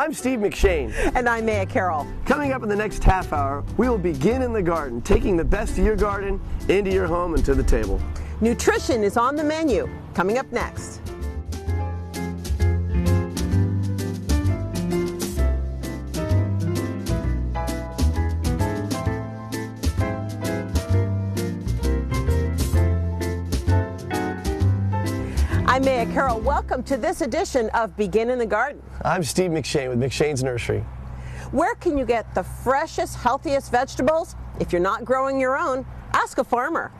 I'm Steve McShane. And I'm Maya Carroll. Coming up in the next half hour, we will begin in the garden, taking the best of your garden into your home and to the table. Nutrition is on the menu, coming up next. I'm Maya Carroll. Welcome to this edition of Begin in the Garden. I'm Steve McShane with McShane's Nursery. Where can you get the freshest, healthiest vegetables? If you're not growing your own, ask a farmer.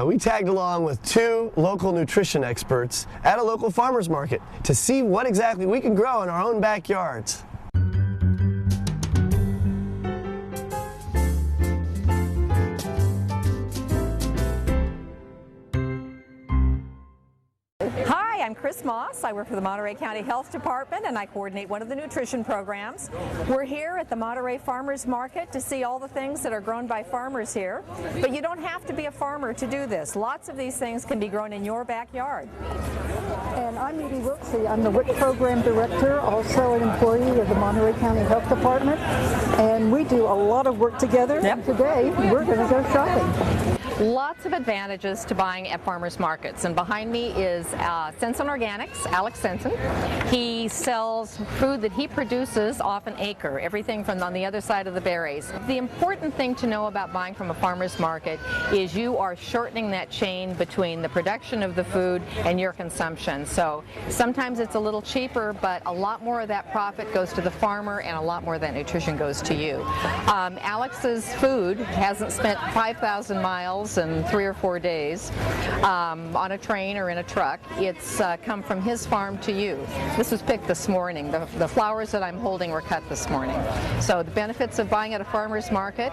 We tagged along with two local nutrition experts at a local farmer's market to see what exactly we can grow in our own backyards. I'm Chris Moss. I work for the Monterey County Health Department and I coordinate one of the nutrition programs. We're here at the Monterey Farmers Market to see all the things that are grown by farmers here. But you don't have to be a farmer to do this. Lots of these things can be grown in your backyard. And I'm Edie Wiltsey. I'm the WIC Program Director, also an employee of the Monterey County Health Department. And we do a lot of work together. Yep. And today we're going to go shopping. Lots of advantages to buying at farmers markets, and behind me is Sensen Organics, Alex Sensen. He sells food that he produces off an acre, everything from on the other side of the berries. The important thing to know about buying from a farmer's market is you are shortening that chain between the production of the food and your consumption. So sometimes it's a little cheaper, but a lot more of that profit goes to the farmer and a lot more of that nutrition goes to you. Alex's food hasn't spent 5,000 miles in 3 or 4 days on a train or in a truck. It's come from his farm to you. This was picked this morning. The flowers that I'm holding were cut this morning. So the benefits of buying at a farmer's market,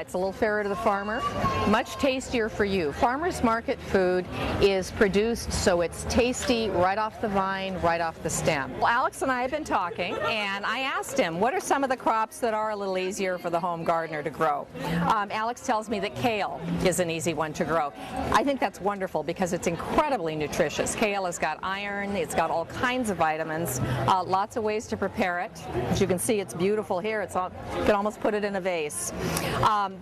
it's a little fairer to the farmer, much tastier for you. Farmer's market food is produced so it's tasty right off the vine, right off the stem. Well, Alex and I have been talking and I asked him what are some of the crops that are a little easier for the home gardener to grow. Alex tells me that kale is an easy one to grow. I think that's wonderful because it's incredibly nutritious. Kale has got iron, it's got all kinds of vitamins, lots of ways to prepare it. As you can see, it's beautiful here. You can almost put it in a vase.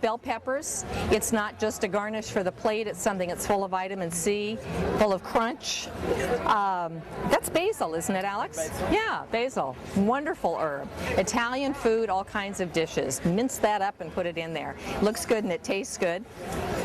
Bell peppers, it's not just a garnish for the plate, it's something that's full of vitamin C, full of crunch. That's basil, isn't it, Alex? Basil. Yeah, basil. Wonderful herb. Italian food, all kinds of dishes. Mince that up and put it in there. Looks good and it tastes good.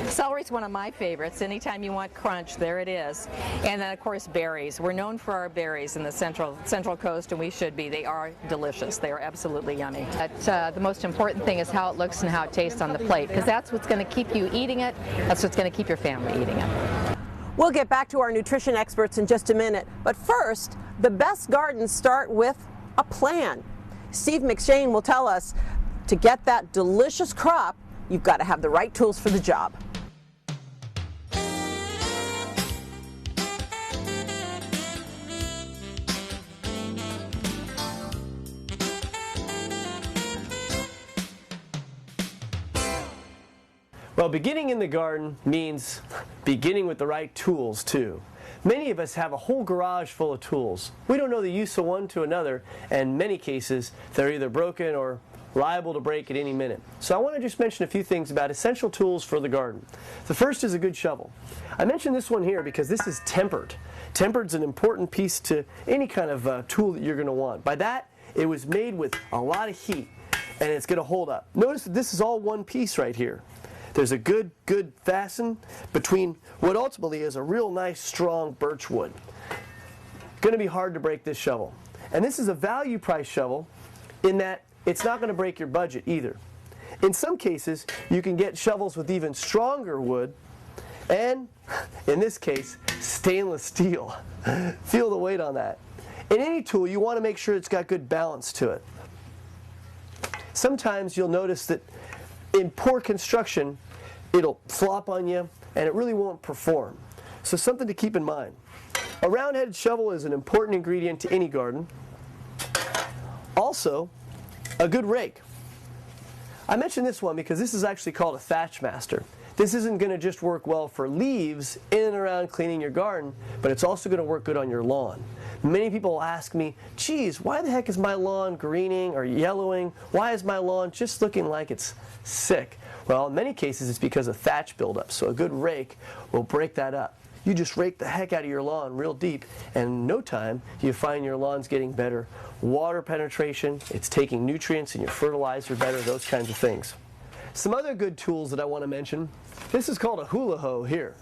Celery's one of my favorites. Anytime you want crunch, there it is. And then, of course, berries. We're known for our berries in the Central Coast, and we should be. They are delicious. They are absolutely yummy. But the most important thing is how it looks and how it tastes on the plate, because that's what's going to keep you eating it. That's what's going to keep your family eating it. We'll get back to our nutrition experts in just a minute. But first, the best gardens start with a plan. Steve McShane will tell us to get that delicious crop, you've got to have the right tools for the job. Well, beginning in the garden means beginning with the right tools, too. Many of us have a whole garage full of tools. We don't know the use of one to another, and in many cases, they're either broken or liable to break at any minute. So I want to just mention a few things about essential tools for the garden. The first is a good shovel. I mentioned this one here because this is tempered. Tempered's an important piece to any kind of tool that you're going to want. By that, it was made with a lot of heat, and it's going to hold up. Notice that this is all one piece right here. There's a good fasten between what ultimately is a real nice strong birch wood. Going to be hard to break this shovel. And this is a value price shovel in that it's not going to break your budget either. In some cases, you can get shovels with even stronger wood and, in this case, stainless steel. Feel the weight on that. In any tool, you want to make sure it's got good balance to it. Sometimes you'll notice that in poor construction, it'll flop on you and it really won't perform. So something to keep in mind. A round-headed shovel is an important ingredient to any garden. Also, a good rake. I mentioned this one because this is actually called a Thatch Master. This isn't going to just work well for leaves in and around cleaning your garden, but it's also going to work good on your lawn. Many people ask me, geez, why the heck is my lawn greening or yellowing? Why is my lawn just looking like it's sick? Well, in many cases it's because of thatch buildup, so a good rake will break that up. You just rake the heck out of your lawn real deep, and in no time you find your lawn's getting better water penetration, it's taking nutrients and your fertilizer better, those kinds of things. Some other good tools that I want to mention, this is called a hula hoe here.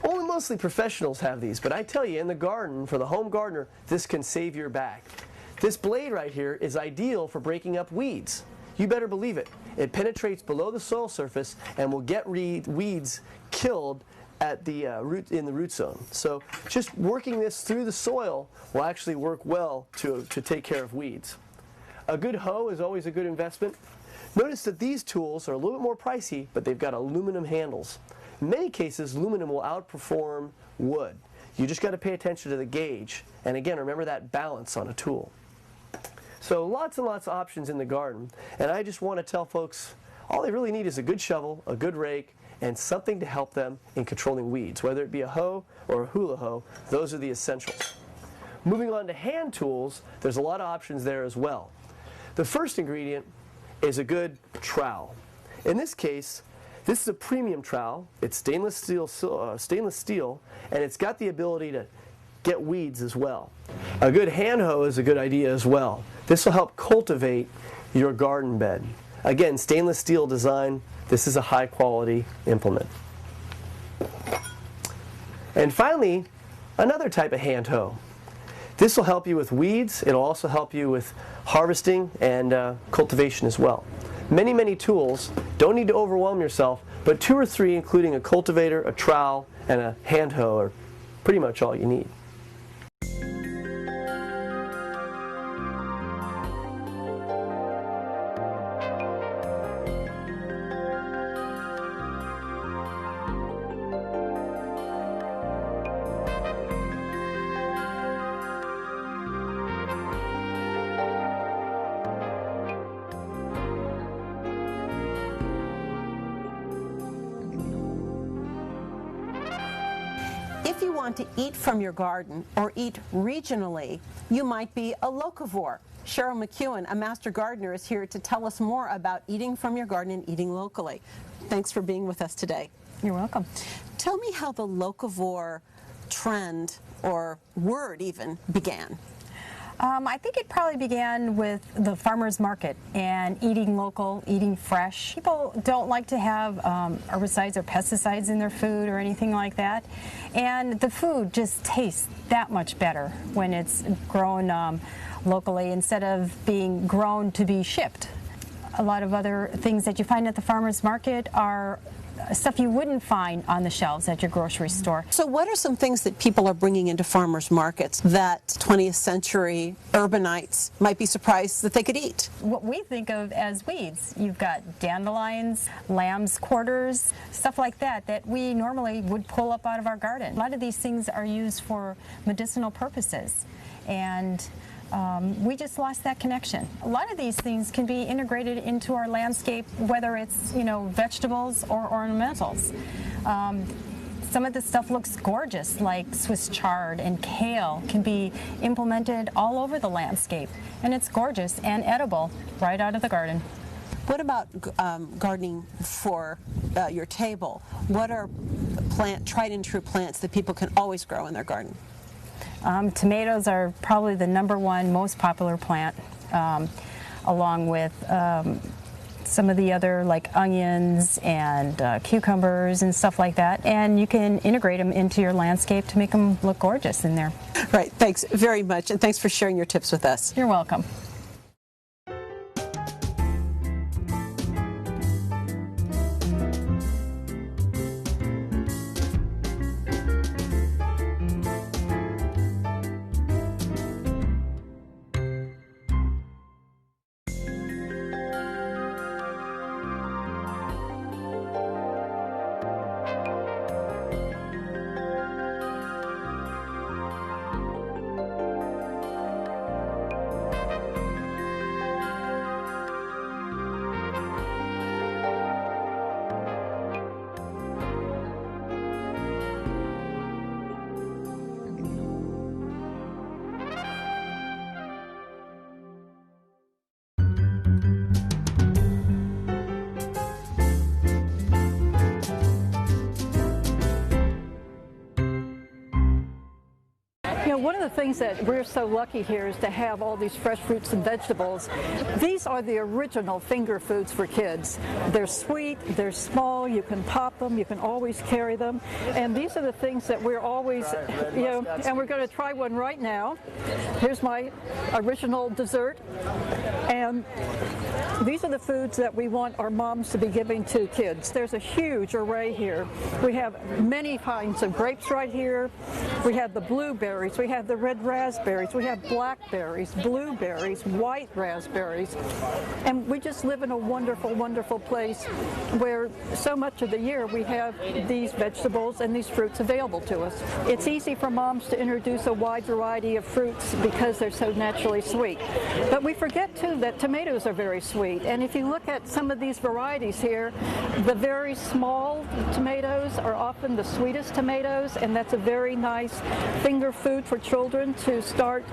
Only mostly professionals have these, but I tell you, in the garden, for the home gardener, this can save your back. This blade right here is ideal for breaking up weeds. You better believe it. It penetrates below the soil surface and will get weeds killed at the in the root zone. So just working this through the soil will actually work well to take care of weeds. A good hoe is always a good investment. Notice that these tools are a little bit more pricey, but they've got aluminum handles. In many cases, aluminum will outperform wood. You just got to pay attention to the gauge. And again, remember that balance on a tool. So lots and lots of options in the garden. And I just want to tell folks, all they really need is a good shovel, a good rake, and something to help them in controlling weeds. Whether it be a hoe or a hula hoe, those are the essentials. Moving on to hand tools, there's a lot of options there as well. The first ingredient is a good trowel. In this case, this is a premium trowel. It's stainless steel, and it's got the ability to get weeds as well. A good hand hoe is a good idea as well. This will help cultivate your garden bed. Again, stainless steel design. This is a high quality implement. And finally, another type of hand hoe. This will help you with weeds. It'll also help you with harvesting and cultivation as well. Many, many tools. Don't need to overwhelm yourself, but 2 or 3, including a cultivator, a trowel, and a hand hoe, are pretty much all you need. If you want to eat from your garden or eat regionally, you might be a locavore. Cheryl McEwen, a master gardener, is here to tell us more about eating from your garden and eating locally. Thanks for being with us today. You're welcome. Tell me how the locavore trend, or word even, began. I think it probably began with the farmer's market and eating local, eating fresh. People don't like to have herbicides or pesticides in their food or anything like that. And the food just tastes that much better when it's grown locally instead of being grown to be shipped. A lot of other things that you find at the farmer's market are stuff you wouldn't find on the shelves at your grocery store. So what are some things that people are bringing into farmers markets that 20th century urbanites might be surprised that they could eat? What we think of as weeds. You've got dandelions, lamb's quarters, stuff like that that we normally would pull up out of our garden. A lot of these things are used for medicinal purposes, and we just lost that connection. A lot of these things can be integrated into our landscape, whether it's, vegetables or ornamentals. Some of this stuff looks gorgeous, like Swiss chard and kale can be implemented all over the landscape, and it's gorgeous and edible right out of the garden. What about gardening for your table? What are tried and true plants that people can always grow in their garden? Tomatoes are probably the #1 most popular plant, along with some of the other like onions and cucumbers and stuff like that. And you can integrate them into your landscape to make them look gorgeous in there. Right, thanks very much, and thanks for sharing your tips with us. You're welcome. one of the things that we're so lucky here is to have all these fresh fruits and vegetables. These are the original finger foods for kids. They're sweet, they're small, you can pop them, you can always carry them, and these are the things that we're always, you know, and we're going to try one right now. Here's my original dessert, and these are the foods that we want our moms to be giving to kids. There's a huge array here. We have many kinds of grapes right here. We have the blueberries, we have the red raspberries, we have blackberries, blueberries, white raspberries, and we just live in a wonderful, wonderful place where so much of the year we have these vegetables and these fruits available to us. It's easy for moms to introduce a wide variety of fruits because they're so naturally sweet. But we forget too that tomatoes are very sweet, and if you look at some of these varieties here, the very small tomatoes are often the sweetest tomatoes, and that's a very nice finger food for children to start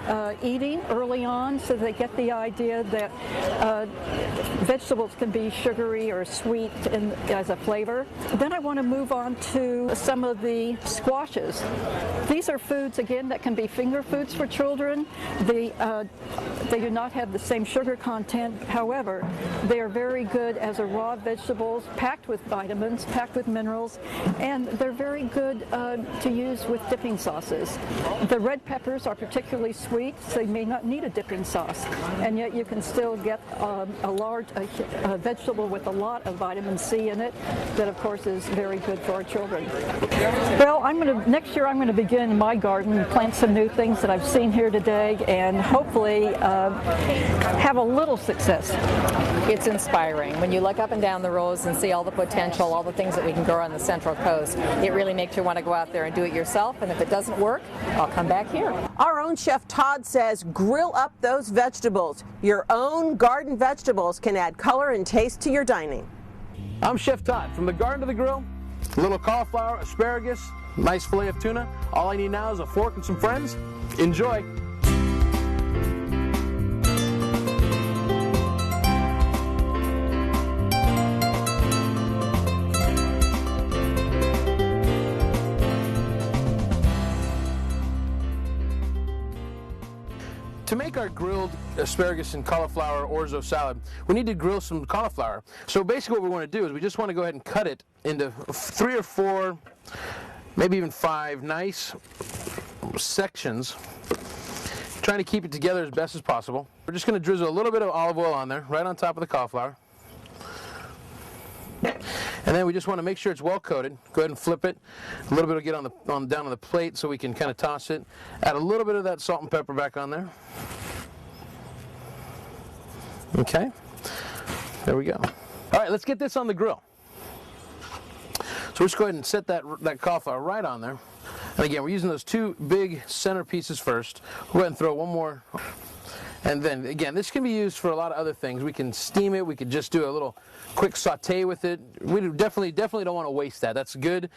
eating early on, so they get the idea that vegetables can be sugary or sweet as a flavor. Then I want to move on to some of the squashes. These are foods, again, that can be finger foods for children. They do not have the same sugar content. However, they are very good as a raw vegetables, packed with vitamins, packed with minerals, and they're very good to use with dipping sauces. The red peppers are particularly sweet, so you may not need a dipping sauce, and yet you can still get a large vegetable with a lot of vitamin C in it that, of course, is very good for our children. Well, next year I'm going to begin my garden and plant some new things that I've seen here today, and hopefully have a little success. It's inspiring. When you look up and down the rows and see all the potential, all the things that we can grow on the Central Coast, it really makes you want to go out there and do it yourself, and if it doesn't work, I'll come back here. Our own Chef Todd says grill up those vegetables. Your own garden vegetables can add color and taste to your dining. I'm Chef Todd. From the garden to the grill, a little cauliflower, asparagus, nice fillet of tuna. All I need now is a fork and some friends. Enjoy. To make our grilled asparagus and cauliflower orzo salad, we need to grill some cauliflower. So basically what we want to do is we just want to go ahead and cut it into 3 or 4, maybe even 5 nice sections, trying to keep it together as best as possible. We're just going to drizzle a little bit of olive oil on there, right on top of the cauliflower. And then we just want to make sure it's well coated. Go ahead and flip it. A little bit will get down on the plate so we can kind of toss it. Add a little bit of that salt and pepper back on there. Okay. There we go. All right, let's get this on the grill. So let's go ahead and set that cauliflower right on there. And again, we're using those 2 big center pieces first. We'll go ahead and throw one more. And then, again, this can be used for a lot of other things. We can steam it. We could just do a little quick saute with it. We definitely don't want to waste that. That's good,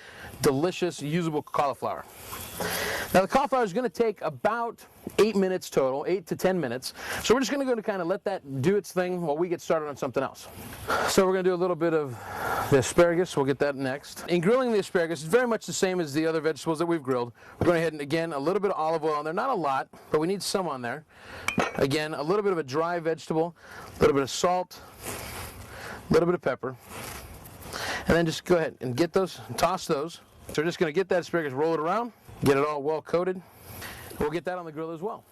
delicious, usable cauliflower. Now, the cauliflower is going to take about 8 minutes total, 8 to 10 minutes. So we're just going to go to kind of let that do its thing while we get started on something else. So we're going to do a little bit of the asparagus. We'll get that next. In grilling the asparagus, it's very much the same as the other vegetables that we've grilled. We're going ahead and, again, a little bit of olive oil on there. Not a lot, but we need some on there. Again, a little bit of a dry vegetable, a little bit of salt, a little bit of pepper. And then just go ahead and get those, and toss those. So we're just going to get that asparagus, roll it around, get it all well coated. We'll get that on the grill as well.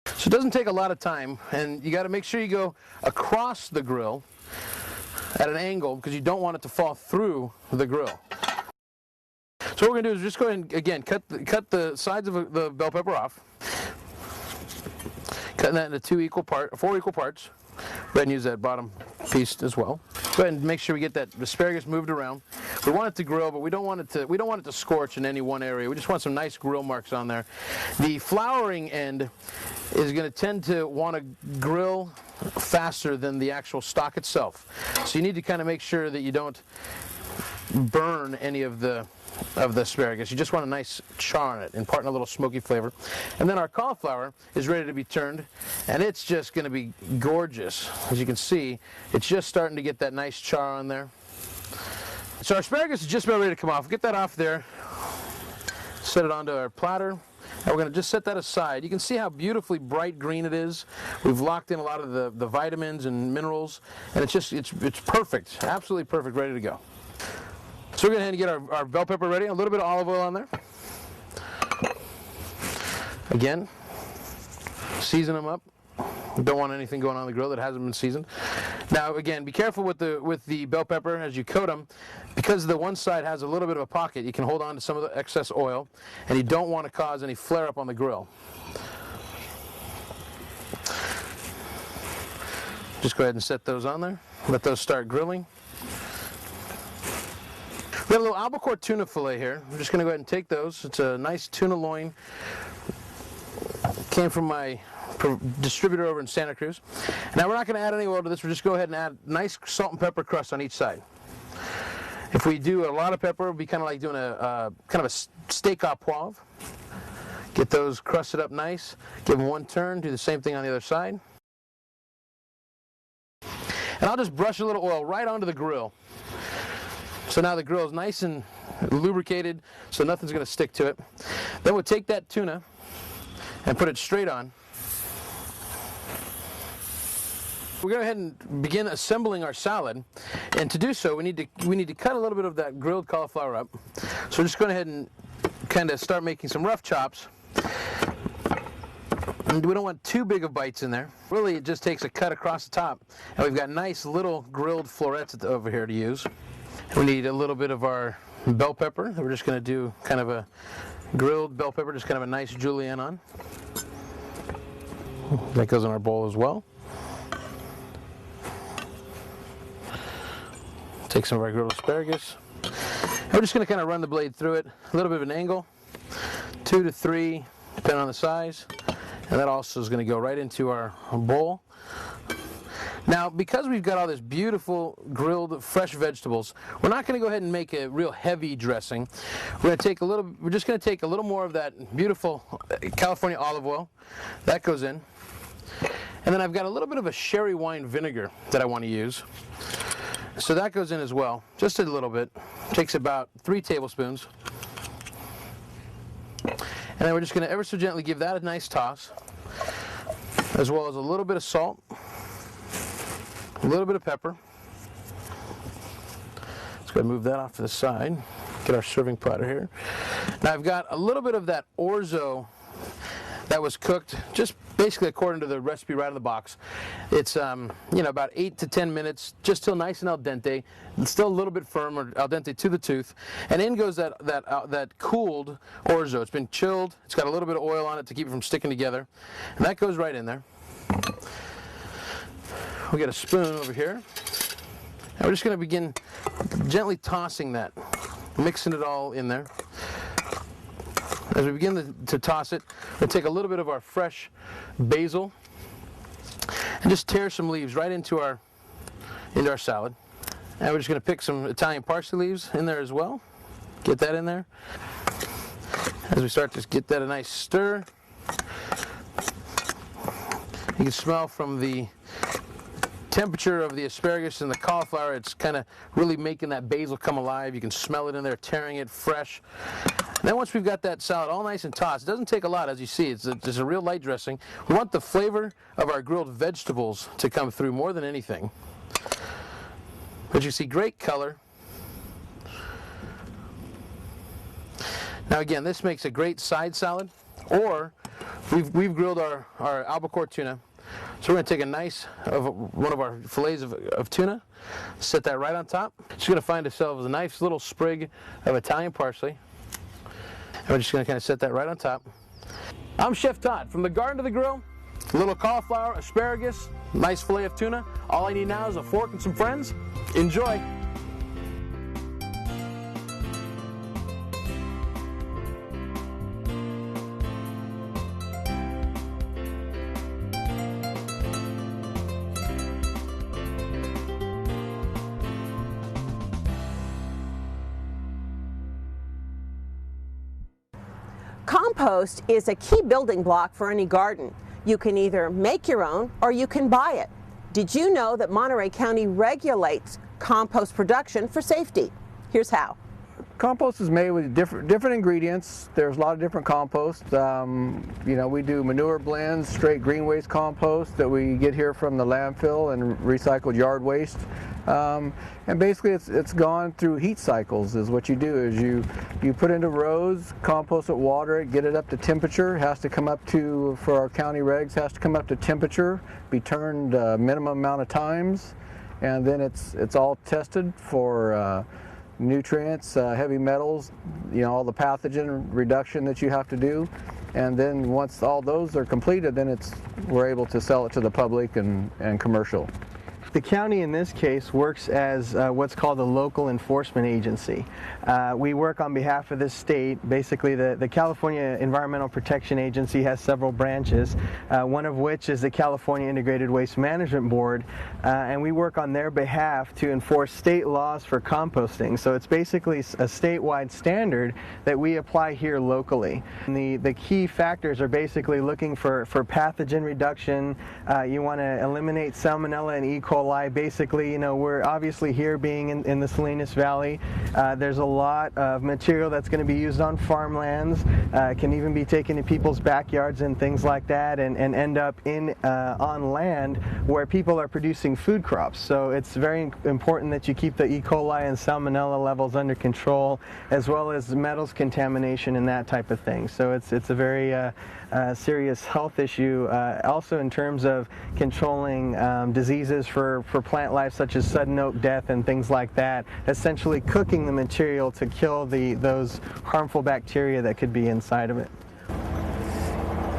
So it doesn't take a lot of time, and you got to make sure you go across the grill at an angle because you don't want it to fall through the grill. So what we're going to do is just go ahead and, again, cut the sides of the bell pepper off. Cutting that into 4 equal parts. Go ahead and use that bottom piece as well. Go ahead and make sure we get that asparagus moved around. We want it to grill, but we don't want it to scorch in any one area. We just want some nice grill marks on there. The flouring end is going to tend to want to grill faster than the actual stock itself. So you need to kind of make sure that you don't burn any of the asparagus. You just want a nice char on it, imparting a little smoky flavor. And then our cauliflower is ready to be turned, and it's just going to be gorgeous. As you can see, it's just starting to get that nice char on there. So our asparagus is just about ready to come off. Get that off there. Set it onto our platter. And we're going to just set that aside. You can see how beautifully bright green it is. We've locked in a lot of the vitamins and minerals, and it's perfect, absolutely perfect, ready to go. So we're going to get our bell pepper ready. A little bit of olive oil on there. Again, season them up. Don't want anything going on the grill that hasn't been seasoned. Now again, be careful with the bell pepper as you coat them, because the one side has a little bit of a pocket. You can hold on to some of the excess oil, and you don't want to cause any flare up on the grill. Just go ahead and set those on there. Let those start grilling. We have a little albacore tuna fillet here. I'm just going to go ahead and take those. It's a nice tuna loin. Came from my distributor over in Santa Cruz. Now we're not going to add any oil to this. We'll just go ahead and add nice salt and pepper crust on each side. If we do a lot of pepper, it'll be kind of like doing a steak au poivre. Get those crusted up nice. Give them one turn. Do the same thing on the other side. And I'll just brush a little oil right onto the grill. So now the grill is nice and lubricated, so nothing's going to stick to it. Then we'll take that tuna and put it straight on. We'll go ahead and begin assembling our salad, and to do so we need to cut a little bit of that grilled cauliflower up. So we're just going ahead and kind of start making some rough chops. And we don't want too big of bites in there. Really, it just takes a cut across the top, and we've got nice little grilled florets over here to use. We need a little bit of our bell pepper. We're just going to do kind of a grilled bell pepper, just kind of a nice julienne on. That goes in our bowl as well. Take some of our grilled asparagus. And we're just going to kind of run the blade through it, a little bit of an angle, 2 to 3, depending on the size. And that also is going to go right into our bowl. Now, because we've got all this beautiful grilled fresh vegetables, we're not going to go ahead and make a real heavy dressing. We're just going to take a little more of that beautiful California olive oil. That goes in. And then I've got a little bit of a sherry wine vinegar that I want to use. So that goes in as well, just a little bit. Takes about 3 tablespoons. And then we're just going to ever so gently give that a nice toss, as well as a little bit of salt, a little bit of pepper. Let's go ahead and move that off to the side. Get our serving platter here. Now I've got a little bit of that orzo that was cooked just basically according to the recipe right in the box. It's about 8 to 10 minutes, just till nice and al dente. It's still a little bit firm, or al dente to the tooth. And in goes that cooled orzo. It's been chilled. It's got a little bit of oil on it to keep it from sticking together, and that goes right in there. We got a spoon over here, and we're just going to begin gently tossing that, mixing it all in there. As we begin to toss it, we'll take a little bit of our fresh basil and just tear some leaves right into our salad. And we're just going to pick some Italian parsley leaves in there as well. Get that in there. As we start to get that a nice stir, you can smell from the temperature of the asparagus and the cauliflower, it's kind of really making that basil come alive. You can smell it in there, tearing it fresh. And then once we've got that salad all nice and tossed, it doesn't take a lot, as you see. It's a real light dressing. We want the flavor of our grilled vegetables to come through more than anything. But you see great color. Now again, this makes a great side salad, or we've grilled our albacore tuna. So we're going to take a nice one of our fillets of tuna, set that right on top. Just going to find ourselves a nice little sprig of Italian parsley. And we're just going to kind of set that right on top. I'm Chef Todd. From the garden to the grill, a little cauliflower, asparagus, nice fillet of tuna. All I need now is a fork and some friends. Enjoy. Compost is a key building block for any garden. You can either make your own or you can buy it. Did you know that Monterey County regulates compost production for safety? Here's how. compost is made with different ingredients. There's a lot of different compost. You know, we do manure blends, straight green waste compost that we get here from the landfill and recycled yard waste. And basically it's gone through heat cycles. Is what you do is you put into rows, compost it, water it, get it up to temperature. It has to come up to, for our county regs, has to come up to temperature, be turned a minimum amount of times, and then it's all tested for nutrients, heavy metals, you know, all the pathogen reduction that you have to do. And then once all those are completed, then we're able to sell it to the public and commercial. The county in this case works as what's called a local enforcement agency. We work on behalf of the state. Basically, the California Environmental Protection Agency has several branches, one of which is the California Integrated Waste Management Board, and we work on their behalf to enforce state laws for composting. So it's basically a statewide standard that we apply here locally. And the key factors are basically looking for pathogen reduction. You want to eliminate salmonella and E. coli. Basically, you know, we're obviously here being in the Salinas Valley. There's a lot of material that's going to be used on farmlands, can even be taken to people's backyards and things like that, and end up on land where people are producing food crops. So it's very important that you keep the E. coli and salmonella levels under control, as well as metals contamination and that type of thing. So it's a very serious health issue, also in terms of controlling diseases for plant life, such as sudden oak death and things like that, essentially cooking the material to kill those harmful bacteria that could be inside of it.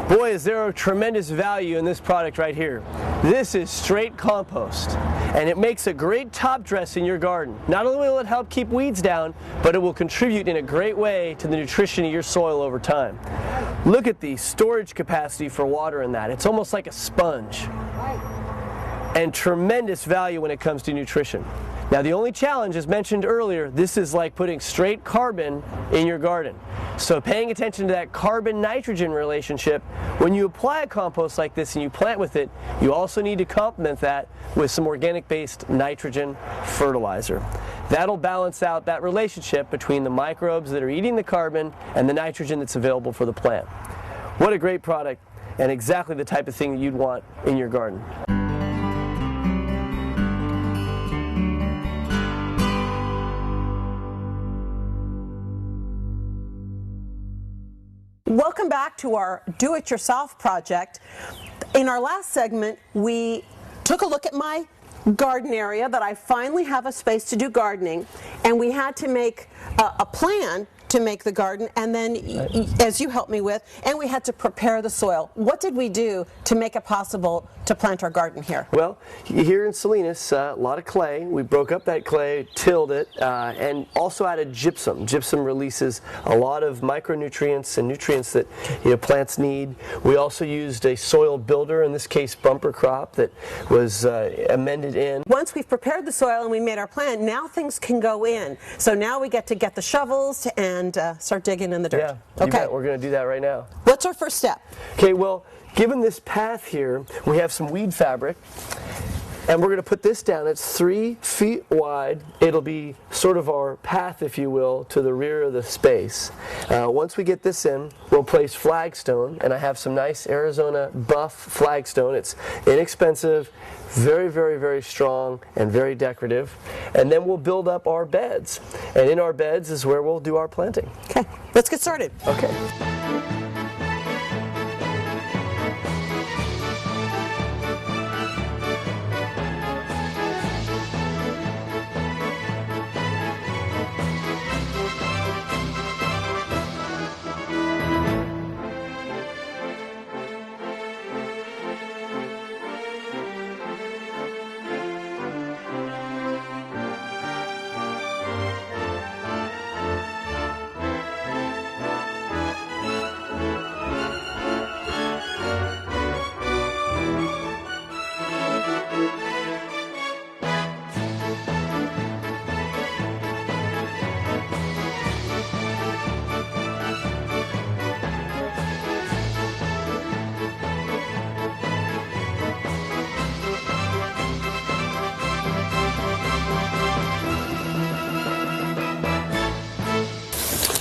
Boy, is there a tremendous value in this product right here. This is straight compost, and it makes a great top dress in your garden. Not only will it help keep weeds down, but it will contribute in a great way to the nutrition of your soil over time. Look at the storage capacity for water in that. It's almost like a sponge. And tremendous value when it comes to nutrition. Now, the only challenge, as mentioned earlier, this is like putting straight carbon in your garden. So paying attention to that carbon-nitrogen relationship, when you apply a compost like this and you plant with it, you also need to complement that with some organic-based nitrogen fertilizer. That'll balance out that relationship between the microbes that are eating the carbon and the nitrogen that's available for the plant. What a great product, and exactly the type of thing that you'd want in your garden. Welcome back to our Do-It-Yourself project. In our last segment, we took a look at my garden area that I finally have a space to do gardening, and we had to make a plan to make the garden, and then, as you helped me with, and we had to prepare the soil. What did we do to make it possible to plant our garden here? Well, here in Salinas, a lot of clay. We broke up that clay, tilled it, and also added gypsum. Gypsum releases a lot of micronutrients and nutrients that plants need. We also used a soil builder, in this case bumper crop, that was amended in. Once we've prepared the soil and we made our plan, now things can go in. So now we get to get the shovels and start digging in the dirt. Yeah, okay. We're going to do that right now. What's our first step? Okay, well, given this path here, we have some weed fabric, and we're going to put this down. It's 3 feet wide. It'll be sort of our path, if you will, to the rear of the space. Once we get this in, we'll place flagstone, and I have some nice Arizona buff flagstone. It's inexpensive, very, very, very strong, and very decorative. And then we'll build up our beds. And in our beds is where we'll do our planting. Okay, let's get started. Okay.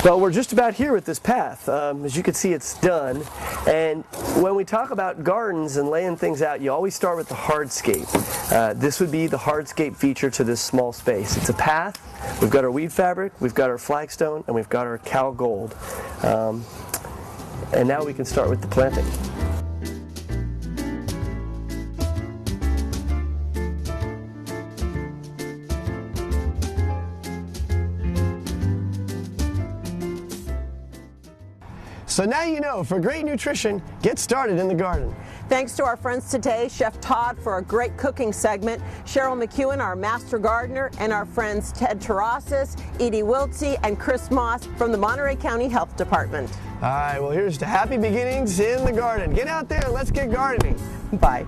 Well, we're just about here with this path. As you can see, it's done. And when we talk about gardens and laying things out, you always start with the hardscape. This would be the hardscape feature to this small space. It's a path. We've got our weed fabric, we've got our flagstone, and we've got our cow gold. And now we can start with the planting. So now you know, for great nutrition, get started in the garden. Thanks to our friends today, Chef Todd for a great cooking segment, Cheryl McEwen, our master gardener, and our friends Ted Terrasas, Edie Wiltsey, and Chris Moss from the Monterey County Health Department. All right, well, here's to happy beginnings in the garden. Get out there and let's get gardening. Bye.